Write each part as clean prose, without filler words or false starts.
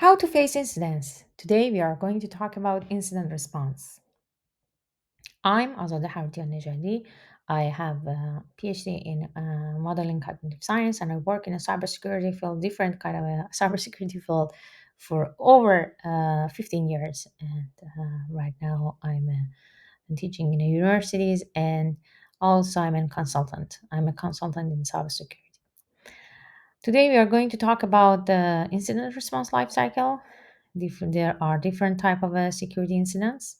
How to face incidents. Today we are going to talk about incident response. I'm Azadeh Nejadi. I have a PhD in modeling cognitive science and I work in a cybersecurity field, different kind of a cybersecurity field for over 15 years. And right now I'm teaching in the universities and also I'm a consultant. I'm a consultant in cybersecurity. Today we are going to talk about the incident response lifecycle. There are different type of security incidents,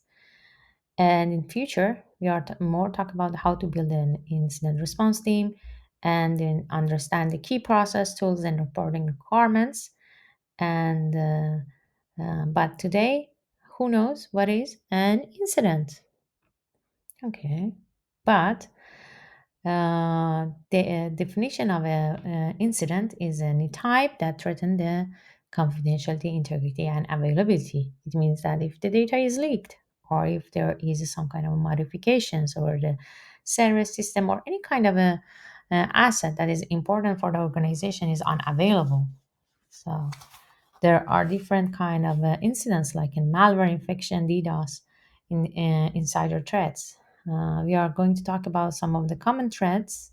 and in future we are more talk about how to build an incident response team, and then understand the key process tools and reporting requirements. And but today, who knows what is an incident? Okay, but the definition of a incident is any type that threaten the confidentiality, integrity, and availability. It means that if the data is leaked, or if there is some kind of modifications, or the service system, or any kind of a asset that is important for the organization is unavailable. So there are different kind of incidents like in malware infection, DDoS, in insider threats. We are going to talk about some of the common threats.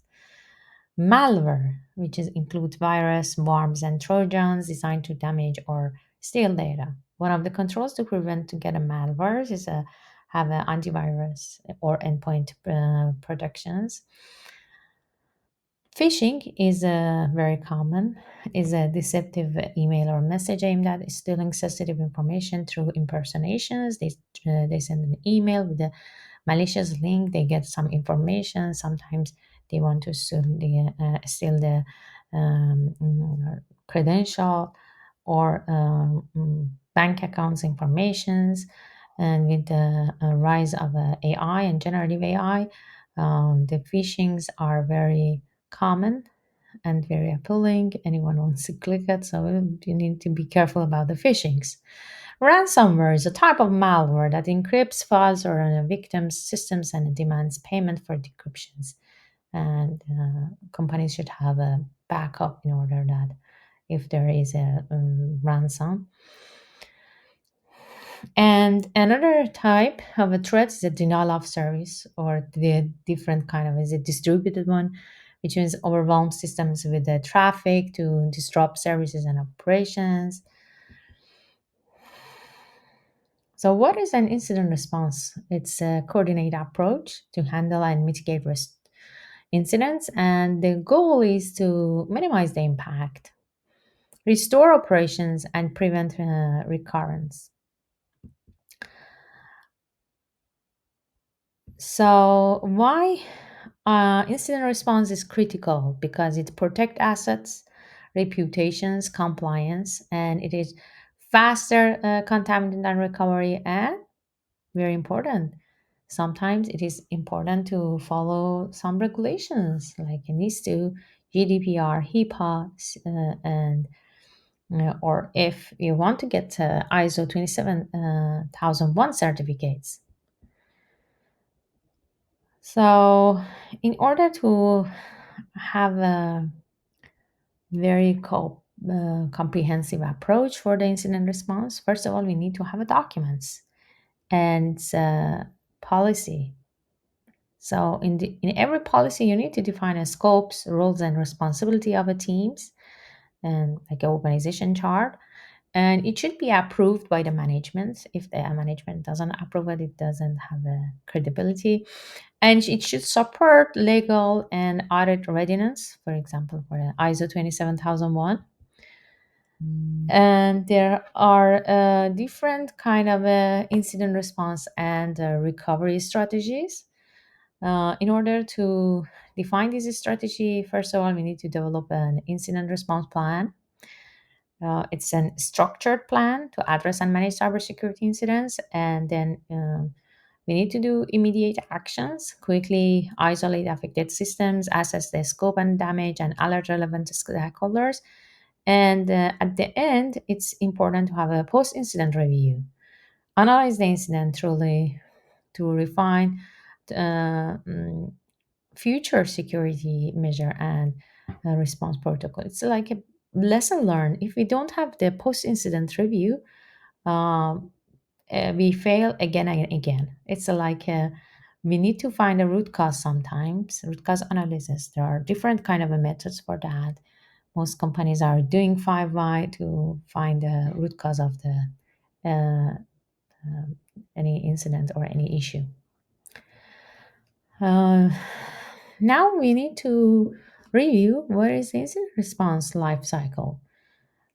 Malware, which includes virus, worms, and trojans designed to damage or steal data. One of the controls to prevent to get a malware is have an antivirus or endpoint protections. Phishing is very common. Is a deceptive email or message aimed at stealing sensitive information through impersonations. They send an email with a malicious link. They get some information. Sometimes they want to steal the credential or bank accounts informations. And with the rise of AI and generative AI, the phishings are very common and very appealing. Anyone wants to click it, so you need to be careful about the phishings. Ransomware is a type of malware that encrypts files or a victim's systems and demands payment for decryptions. And companies should have a backup in order that if there is a ransom. And another type of a threat is a denial of service, or the different kind of is a distributed one, which means overwhelm systems with the traffic to disrupt services and operations. So, what is an incident response? It's a coordinated approach to handle and mitigate risk incidents, and the goal is to minimize the impact, restore operations, and prevent recurrence. So, why incident response is critical? Because it protects assets, reputations, compliance, and it is faster contaminant and recovery, and very important. Sometimes it is important to follow some regulations like NIS2, GDPR, HIPAA, and or if you want to get ISO 27001 certificates. So, in order to have a very comprehensive approach for the incident response, first of all, we need to have a documents and policy. So, in every policy, you need to define a scopes, roles, and responsibility of a teams, and like an organization chart. And it should be approved by the management. If the management doesn't approve it, it doesn't have a credibility, and it should support legal and audit readiness, for example, for the ISO 27001. And there are different kind of incident response and recovery strategies. In order to define this strategy, first of all, we need to develop an incident response plan. It's a structured plan to address and manage cybersecurity incidents, and then we need to do immediate actions, quickly isolate affected systems, assess the scope and damage, and alert relevant stakeholders. And at the end, it's important to have a post incident review. Analyze the incident truly to refine future security measure and response protocol. It's like a lesson learned. If we don't have the post incident review, um, we fail again and again. It's like we need to find a root cause sometimes, root cause analysis. There are different kind of methods for that. Most companies are doing 5 why to find the root cause of the uh, any incident or any issue. Uh, Now we need to review what is the incident response life cycle.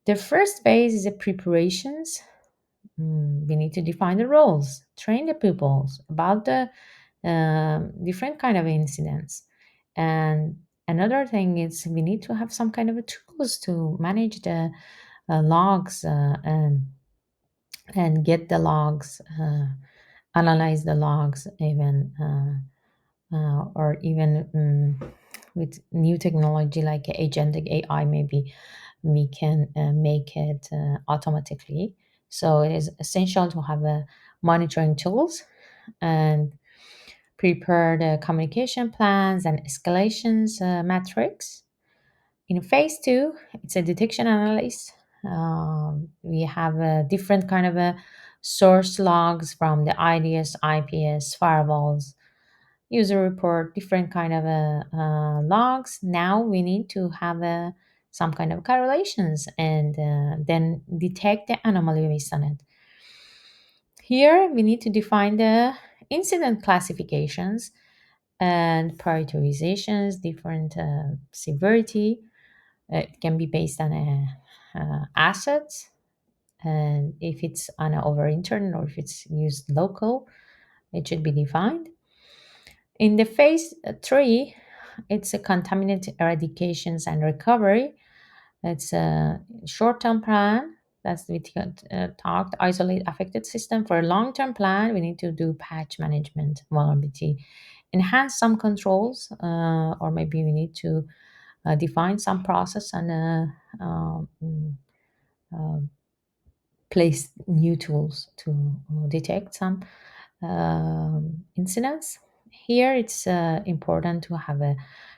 The first phase is the preparations. We need to define the roles, train the pupils about the different kind of incidents, and another thing is we need to have some kind of a tools to manage the logs and get the logs, analyze the logs, even or even with new technology like agentic AI, maybe we can make it automatically. So it is essential to have a monitoring tools and prepare the communication plans and escalations metrics. In phase two, it's a detection analysis. We have a different kind of a source logs from the IDS, IPS, firewalls, user report, different kind of logs. Now we need to have some kind of correlations and then detect the anomaly based on it. Here we need to define the incident classifications and prioritizations, different severity. It can be based on assets, and if it's on over internet or if it's used local, it should be defined. In the phase three, it's a contaminant eradications and recovery. It's a short-term plan. That's we talked. Isolate affected system. For a long-term plan, we need to do patch management, vulnerability, enhance some controls, or maybe we need to define some process and uh, place new tools to detect some incidents. Here, it's important to have a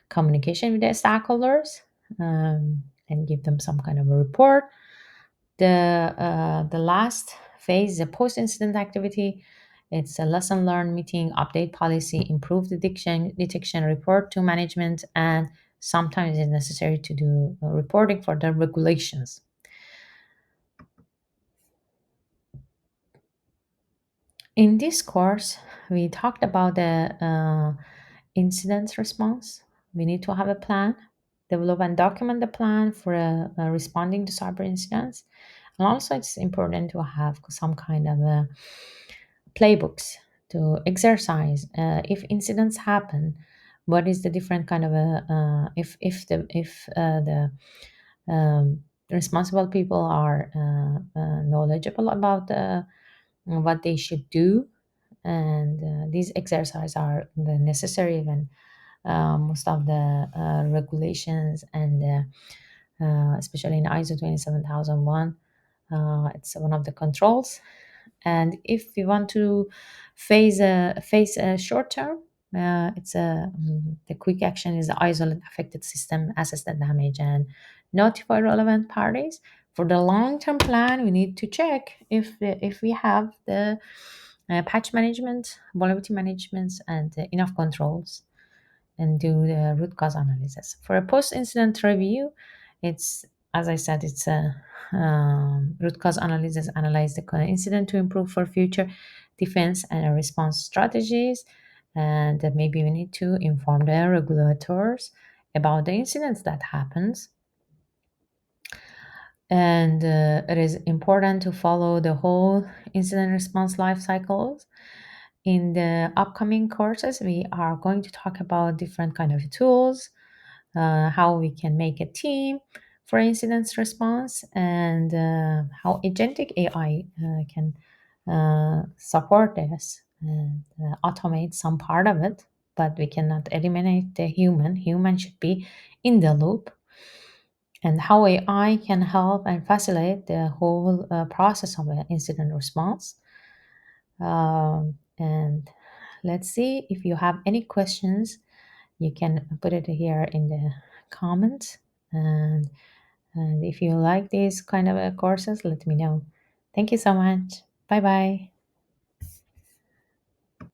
communication with the stakeholders and give them some kind of a report. The last phase, the post-incident activity, it's a lesson learned meeting, update policy, improve detection, report to management, and sometimes it's necessary to do reporting for the regulations. In this course, we talked about the incident response. We need to have a plan, develop and document the plan for responding to cyber incidents. And also, it's important to have some kind of playbooks to exercise if incidents happen. What is the different kind of a if the responsible people are knowledgeable about what they should do, and these exercises are the necessary when most of the regulations and especially in ISO 27001, it's one of the controls. And if we want to face a short term, it's the quick action is the isolate affected system, assess the damage, and notify relevant parties. For the long term plan, we need to check if we have the patch management, vulnerability management, and enough controls, and do the root cause analysis. For a post incident review, it's, as I said, it's a root cause analysis, analyze the incident to improve for future defense and response strategies. And maybe we need to inform the regulators about the incidents that happens. And it is important to follow the whole incident response life cycles. In the upcoming courses, we are going to talk about different kind of tools, how we can make a team for incidents response, and how agentic AI can support this and automate some part of it, but we cannot eliminate the human. Human should be in the loop, and how AI can help and facilitate the whole process of an incident response. And let's see if you have any questions. You can put it here in the comments, and And if you like these kind of courses, let me know. Thank you so much. Bye bye.